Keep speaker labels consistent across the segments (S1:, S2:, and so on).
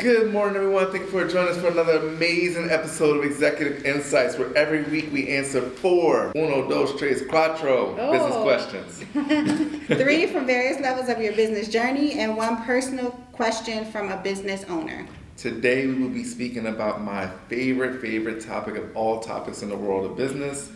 S1: Good morning, everyone. Thank you for joining us for another amazing episode of Executive Insights, where every week we answer 4 uno, dos, tres, cuatro business questions.
S2: 3 from various levels of your business journey and 1 personal question from a business owner.
S1: Today we will be speaking about my favorite topic of all topics in the world of business: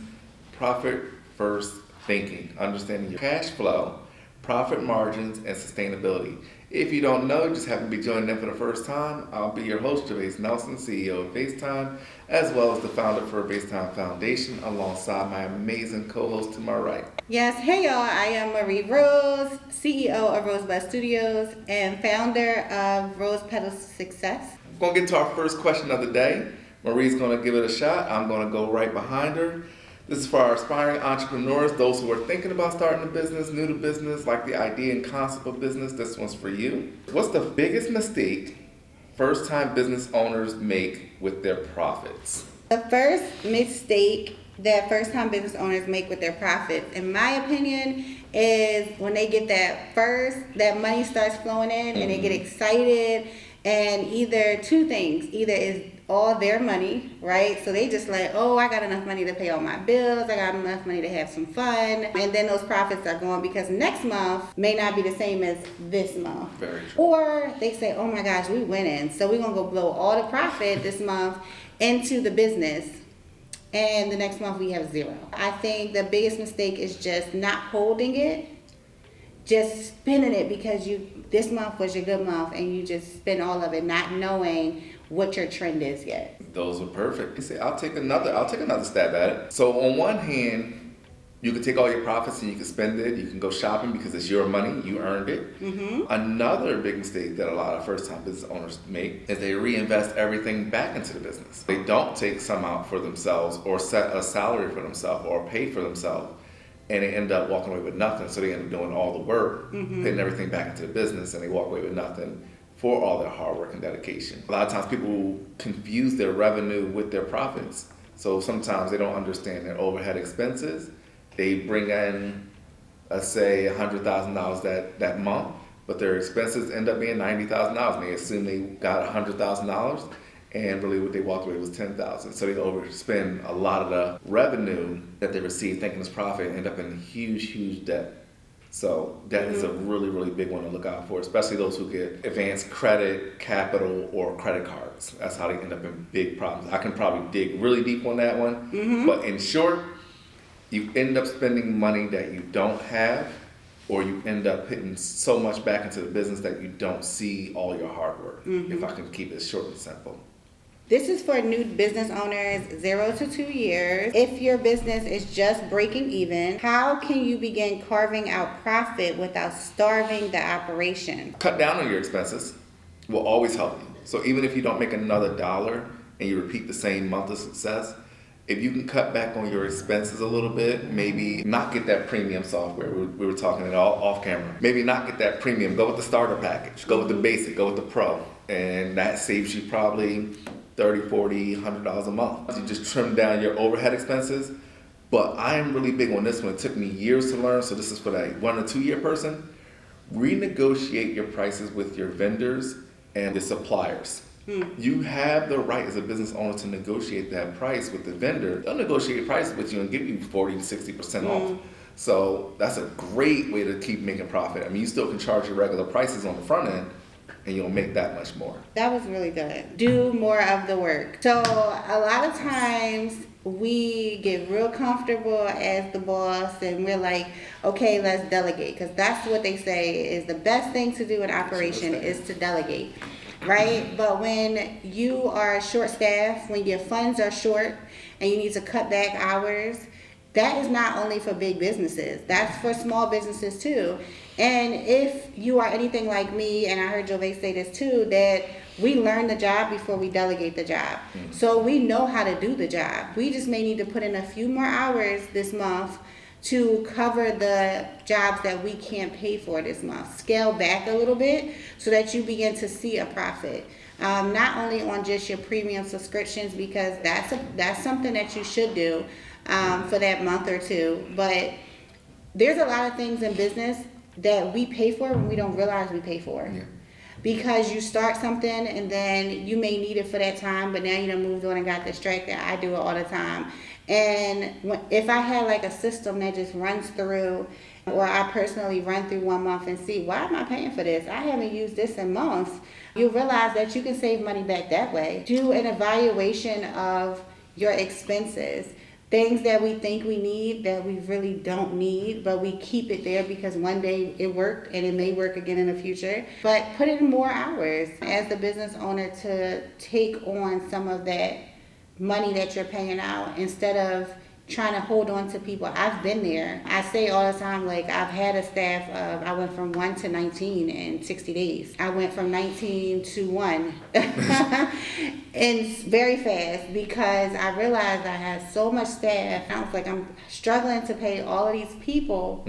S1: profit first thinking, understanding your cash flow, profit margins, and sustainability. If you don't know, just happen to be joining in for the first time, I'll be your host, Gervais Nelson, CEO of FaceTime, as well as the founder for FaceTime Foundation, alongside my amazing co-host to my right.
S2: Yes, hey y'all, I am Marie Rose, CEO of Rosebud Studios and founder of Rose Petals Success.
S1: We're going to get to our first question of the day. Marie's going to give it a shot. I'm going to go right behind her. This is for our aspiring entrepreneurs, those who are thinking about starting a business, new to business, like the idea and concept of business. This one's for you. What's the biggest mistake first-time business owners make with their profits?
S2: The first mistake that first-time business owners make with their profits, in my opinion, is when they get that money starts flowing in and they get excited, and either 2 things. Either is all their money, right? So they just like, oh, I got enough money to pay all my bills. I got enough money to have some fun. And then those profits are gone because next month may not be the same as this month.
S1: Very true.
S2: Or they say, oh my gosh, we winning. So we're going to go blow all the profit this month into the business. And the next month we have 0. I think the biggest mistake is just not holding it. Just spending it because this month was your good month and you just spend all of it, not knowing what your trend is yet.
S1: Those are perfect. You say, I'll take another stab at it. So on one hand, you can take all your profits and you can spend it. You can go shopping because it's your money. You earned it.
S2: Mm-hmm.
S1: Another big mistake that a lot of first-time business owners make is they reinvest everything back into the business. They don't take some out for themselves or set a salary for themselves or pay for themselves. And they end up walking away with nothing. So they end up doing all the work, putting everything back into the business, and they walk away with nothing for all their hard work and dedication. A lot of times people confuse their revenue with their profits. So sometimes they don't understand their overhead expenses. They bring in, let's say, $100,000 that month, but their expenses end up being $90,000. And they assume they got $100,000, and really what they walked away was $10,000. So they overspend a lot of the revenue that they received thinking it's profit and end up in huge debt. So debt is a really big one to look out for, especially those who get advanced credit, capital, or credit cards. That's how they end up in big problems. I can probably dig really deep on that one. But in short, you end up spending money that you don't have, or you end up putting so much back into the business that you don't see all your hard work, if I can keep it short and simple.
S2: This is for new business owners, 0 to 2 years. If your business is just breaking even, how can you begin carving out profit without starving the operation?
S1: Cut down on your expenses will always help you. So even if you don't make another dollar and you repeat the same month of success, if you can cut back on your expenses a little bit, maybe not get that premium software. We were talking it all off camera. Maybe not get that premium. Go with the starter package. Go with the basic. Go with the pro. And that saves you probably $30, $40, $100 a month. You just trim down your overhead expenses. But I am really big on this one. It took me years to learn, so this is for that 1 or 2 year person. Renegotiate your prices with your vendors and the suppliers. You have the right as a business owner to negotiate that price with the vendor. They'll negotiate a price with you and give you 40 to 60% off. So that's a great way to keep making profit. I mean, you still can charge your regular prices on the front end, and you'll make that much more.
S2: That was really good. Do more of the work. So a lot of times we get real comfortable as the boss and we're like, okay, let's delegate. Because that's what they say is the best thing to do in operation is to delegate, right? But when you are short staffed, when your funds are short and you need to cut back hours, that is not only for big businesses. That's for small businesses too. And if you are anything like me, and I heard Gervais say this too, that we learn the job before we delegate the job. So we know how to do the job. We just may need to put in a few more hours this month to cover the jobs that we can't pay for this month. Scale back a little bit so that you begin to see a profit. Not only on just your premium subscriptions, because that's something that you should do for that month or 2, but there's a lot of things in business that we pay for when we don't realize we pay for. because you start something and then you may need it for that time, but now you done moved on and got distracted. I do it all the time. And if I had like a system that just runs through, or I personally run through 1 month and see, why am I paying for this? I haven't used this in months. You realize that you can save money back that way. Do an evaluation of your expenses. Things that we think we need that we really don't need, but we keep it there because one day it worked and it may work again in the future. But put in more hours as the business owner to take on some of that money that you're paying out instead of trying to hold on to people. I've been there. I say all the time, like, I've had a staff of, I went from 1 to 19 in 60 days. I went from 19 to 1 and very fast because I realized I had so much staff. I was like, I'm struggling to pay all of these people,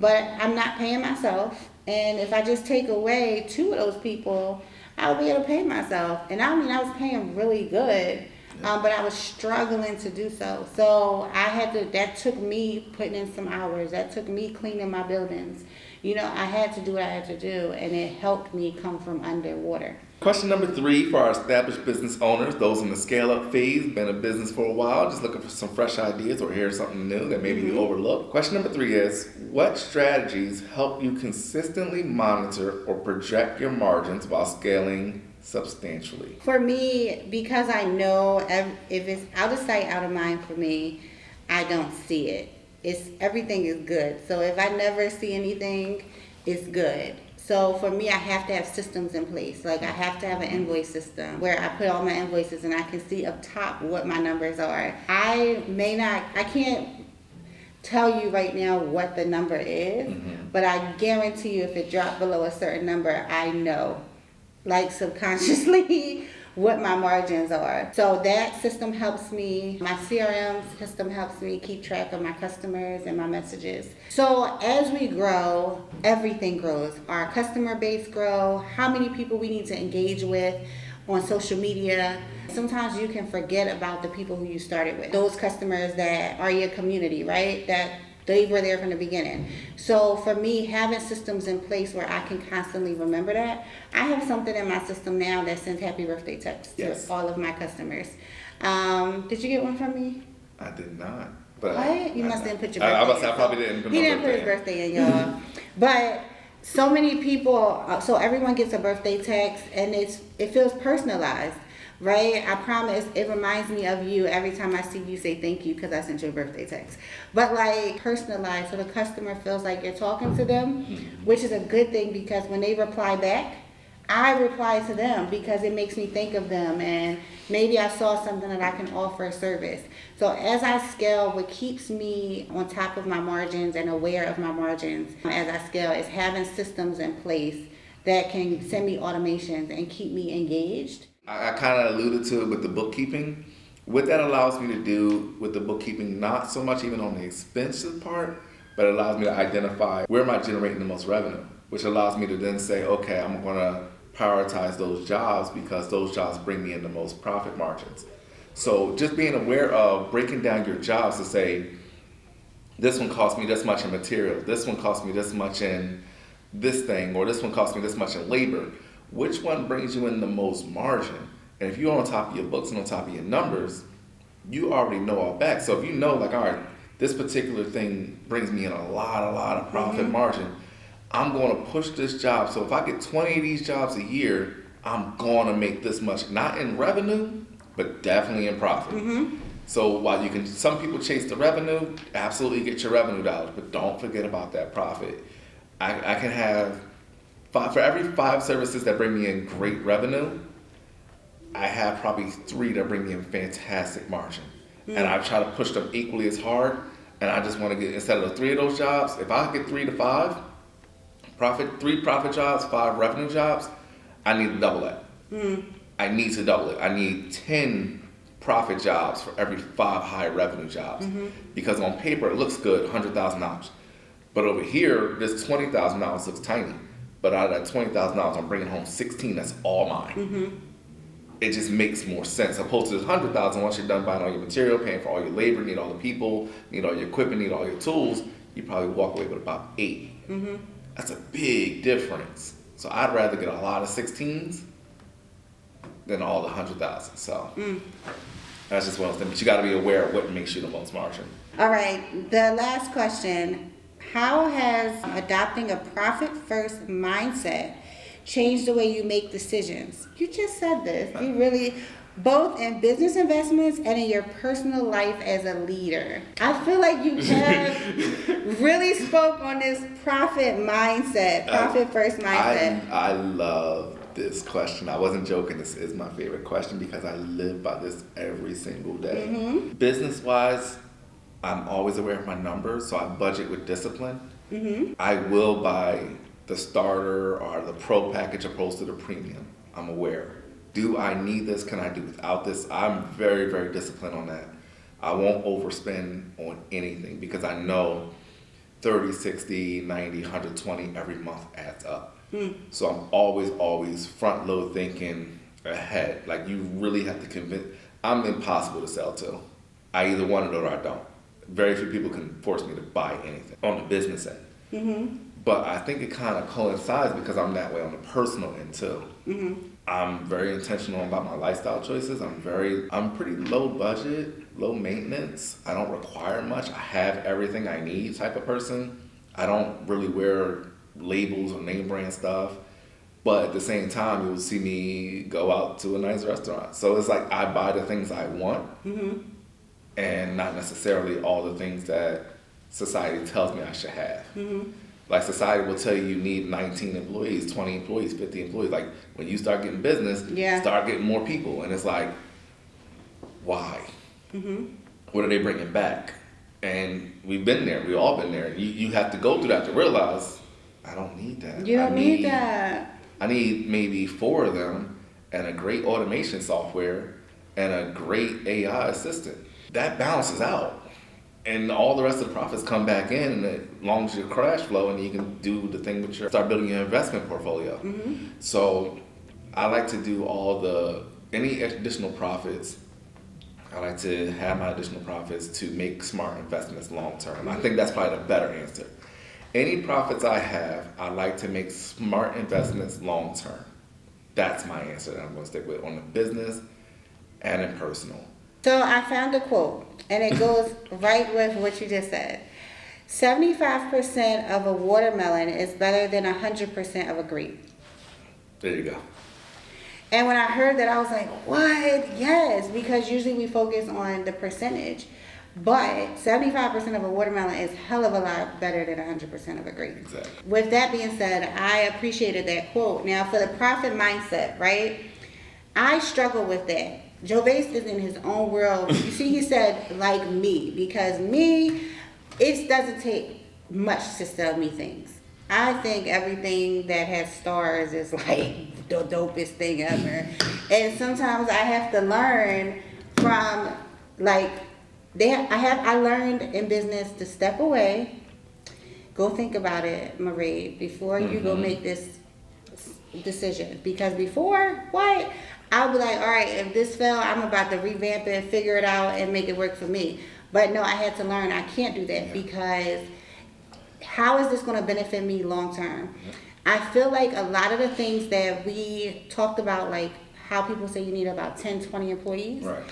S2: but I'm not paying myself. And if I just take away 2 of those people, I'll be able to pay myself. And I mean, I was paying really good. But I was struggling to do so. So that took me putting in some hours. That took me cleaning my buildings. You know, I had to do what I had to do, and it helped me come from underwater.
S1: Question number 3 for our established business owners, those in the scale-up phase, been in business for a while, just looking for some fresh ideas or hear something new that maybe you overlooked. Question number 3 is, what strategies help you consistently monitor or project your margins while scaling substantially?
S2: For me, because I know if it's out of sight, out of mind for me, I don't see it. Everything is good. So if I never see anything, it's good. So for me, I have to have systems in place. Like, I have to have an invoice system where I put all my invoices and I can see up top what my numbers are. I can't tell you right now what the number is, but I guarantee you if it dropped below a certain number, I know, like, subconsciously what my margins are. So that system helps me. My CRM system helps me keep track of my customers and my messages. So as we grow, everything grows. Our customer base grows, how many people we need to engage with on social media. Sometimes you can forget about the people who you started with. Those customers that are your community, right? That they were there from the beginning. So for me, having systems in place where I can constantly remember that, I have something in my system now that sends happy birthday texts to all of my customers. Did you get one from me?
S1: I did not. But
S2: what? You must didn't put your birthday.
S1: I probably didn't put my birthday.
S2: He didn't put his birthday in, y'all. But so many people, so everyone gets a birthday text and it feels personalized. Right? I promise it reminds me of you every time I see you say thank you because I sent you a birthday text. But like personalized, so the customer feels like you're talking to them, which is a good thing because when they reply back, I reply to them because it makes me think of them and maybe I saw something that I can offer a service. So as I scale, what keeps me on top of my margins and aware of my margins as I scale is having systems in place that can send me automations and keep me engaged.
S1: I kind of alluded to it with the bookkeeping. What that allows me to do with the bookkeeping, not so much even on the expensive part, but it allows me to identify where am I generating the most revenue, which allows me to then say, okay, I'm going to prioritize those jobs because those jobs bring me in the most profit margins. So just being aware of breaking down your jobs to say, this one cost me this much in material, this one cost me this much in this thing, or this one cost me this much in labor. Which one brings you in the most margin? And if you're on top of your books and on top of your numbers, you already know all back. So if you know, like, all right, this particular thing brings me in a lot of profit margin, I'm going to push this job. So if I get 20 of these jobs a year, I'm going to make this much, not in revenue, but definitely in profit. So while some people chase the revenue, absolutely get your revenue dollars, but don't forget about that profit. I can have, for every 5 services that bring me in great revenue, I have probably 3 that bring me in fantastic margin. And I try to push them equally as hard. And I just want to get, instead of the 3 of those jobs, if I get 3 to 5, 3 profit jobs, 5 revenue jobs, I need to double that. I need to double it. I need 10 profit jobs for every 5 high revenue jobs. Because on paper, it looks good, $100,000. But over here, this $20,000 looks tiny. But out of that $20,000, I'm bringing home 16. That's all mine. It just makes more sense. Opposed to this $100,000, once you're done buying all your material, paying for all your labor, need all the people, need all your equipment, need all your tools, you probably walk away with about 8. That's a big difference. So I'd rather get a lot of 16s than all the 100,000. So that's just one of them. But you got to be aware of what makes you the most margin.
S2: All right, the last question. How has adopting a profit-first mindset changed the way you make decisions? You just said this. You really, both in business investments and in your personal life as a leader. I feel like you have really spoke on this profit-first mindset.
S1: I love this question. I wasn't joking. This is my favorite question because I live by this every single day. Business-wise, I'm always aware of my numbers, so I budget with discipline. I will buy the starter or the pro package opposed to the premium. I'm aware. Do I need this? Can I do without this? I'm very, very disciplined on that. I won't overspend on anything because I know 30, 60, 90, 120 every month adds up. So I'm always front load thinking ahead. Like you really have to convince. I'm impossible to sell to. I either want it or I don't. Very few people can force me to buy anything on the business end. But I think it kind of coincides because I'm that way on the personal end too. I'm very intentional about my lifestyle choices. I'm pretty low budget, low maintenance. I don't require much. I have everything I need type of person. I don't really wear labels or name brand stuff. But at the same time, you'll see me go out to a nice restaurant. So it's like I buy the things I want. And not necessarily all the things that society tells me I should have. Like society will tell you need 19 employees, 20 employees, 50 employees. Like when you start getting business, start getting more people. And it's like, why? What are they bringing back? And we've been there. We've all been there. You have to go through that to realize, I don't need that.
S2: You don't need that.
S1: I need maybe 4 of them and a great automation software and a great AI assistant. That balances out. And all the rest of the profits come back in as long as your cash flow and you can do the thing with start building your investment portfolio. So I like to do any additional profits. I like to have my additional profits to make smart investments long term. I think that's probably the better answer. Any profits I have, I like to make smart investments long term. That's my answer that I'm going to stick with on the business and in personal.
S2: So I found a quote, and it goes right with what you just said. 75% of a watermelon is better than 100% of a grape.
S1: There you go.
S2: And when I heard that, I was like, what? Yes, because usually we focus on the percentage. But 75% of a watermelon is hell of a lot better than 100% of a grape.
S1: Exactly.
S2: With that being said, I appreciated that quote. Now, for the profit mindset, right? I struggle with that. Jovais is in his own world. You see, he said, like me, because me, it doesn't take much to sell me things. I think everything that has stars is like the dopest thing ever. And sometimes I have to learn from, like, I learned in business to step away, go think about it, Marie, before you go make this decision. Because before, what? I'll be like, all right, if this fell, I'm about to revamp it, figure it out, and make it work for me. But no, I had to learn I can't do that because how is this going to benefit me long term? I feel like a lot of the things that we talked about, like how people say you need about 10, 20 employees.
S1: Right.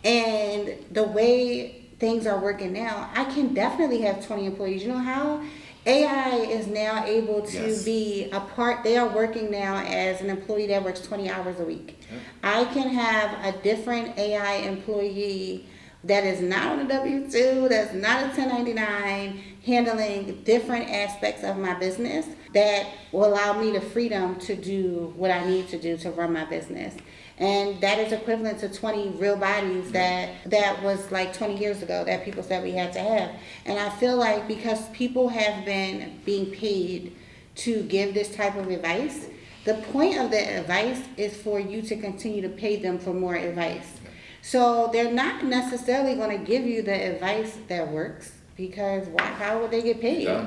S2: And the way things are working now, I can definitely have 20 employees. You know how? AI is now able to be a part. They are working now as an employee that works 20 hours a week. I can have a different AI employee that is not on a W-2, that's not a 1099, handling different aspects of my business that will allow me the freedom to do what I need to do to run my business. And that is equivalent to 20 real bodies that was like 20 years ago that people said we had to have. And I feel like because people have been being paid to give this type of advice, the point of the advice is for you to continue to pay them for more advice. So they're not necessarily going to give you the advice that works because how would they get paid?
S1: Yeah.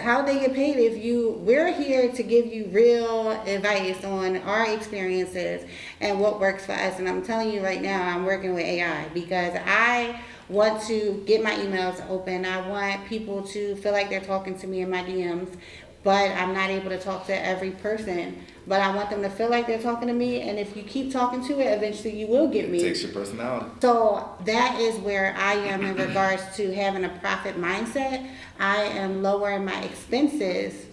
S2: How they get paid if we're here to give you real advice on our experiences and what works for us. And I'm telling you right now, I'm working with AI because I want to get my emails open. I want people to feel like they're talking to me in my DMs. but I'm not able to talk to every person. But I want them to feel like they're talking to me, and if you keep talking to it, eventually you will get
S1: It
S2: me.
S1: takes your personality.
S2: So that is where I am in regards to having a profit mindset. I am lowering my expenses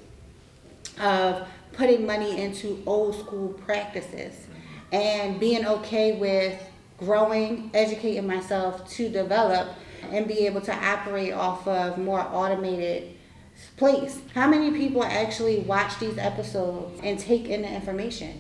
S2: of putting money into old school practices and being okay with growing, educating myself to develop and be able to operate off of more automated place. How many people actually watch these episodes and take in the information?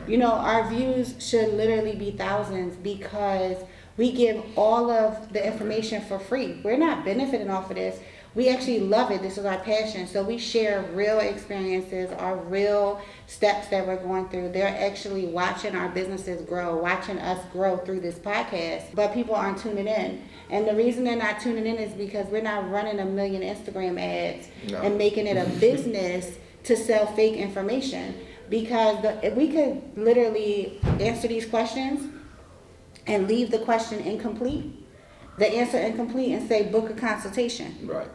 S2: You know, our views should literally be thousands because we give all of the information for free. We're not benefiting off of this. We actually love it. This is our passion. So we share real experiences, our real steps that we're going through. They're actually watching our businesses grow, watching us grow through this podcast. But people aren't tuning in. And the reason they're not tuning in is because we're not running a million Instagram ads and making it a business to sell fake information. Because if we could literally answer these questions and leave the question incomplete, the answer incomplete, and say book a consultation.
S1: Right.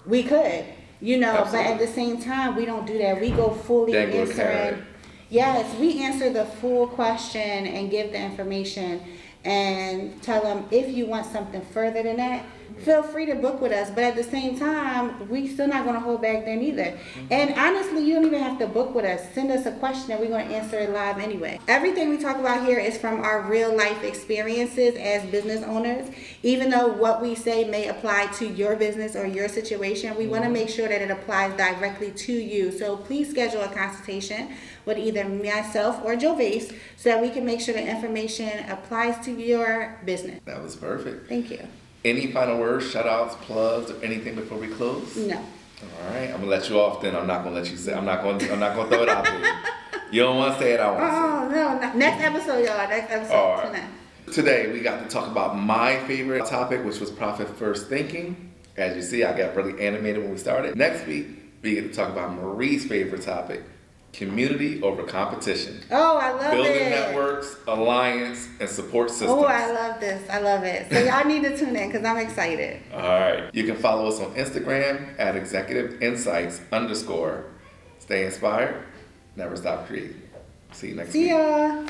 S2: We could, you know,
S1: Absolutely.
S2: but at the same time, we don't do that. We go fully
S1: Dangle a carrot.
S2: answering. Yes, we answer the full question and give the information and tell them if you want something further than that, feel free to book with us. But at the same time, we still not going to hold back then either. And honestly, you don't even have to book with us. Send us a question and we're going to answer it live anyway. Everything we talk about here is from our real life experiences as business owners. Even though what we say may apply to your business or your situation, we want to make sure that it applies directly to you. So please schedule a consultation with either myself or Jovace so that we can make sure the information applies to your business.
S1: That was perfect.
S2: Thank you.
S1: Any final words, shout outs, plugs, or anything before we close?
S2: No.
S1: All right, I'm gonna let you off then. I'm not gonna let you say. I'm not gonna throw it out there. You don't want to say it. I want to say it.
S2: Oh, no. Next episode, y'all. Next episode.
S1: All right.
S2: Tonight.
S1: Today we got to talk about my favorite topic, which was profit first thinking. As you see, I got really animated when we started. Next week we get to talk about Marie's favorite topic, community over competition.
S2: Oh, I love
S1: Building
S2: it.
S1: networks, alliance, and support systems.
S2: Oh, I love this. I love it. So y'all need to tune in because I'm excited.
S1: All right. You can follow us on Instagram at executiveinsights_. Stay inspired. Never stop creating. See you next week.
S2: See ya.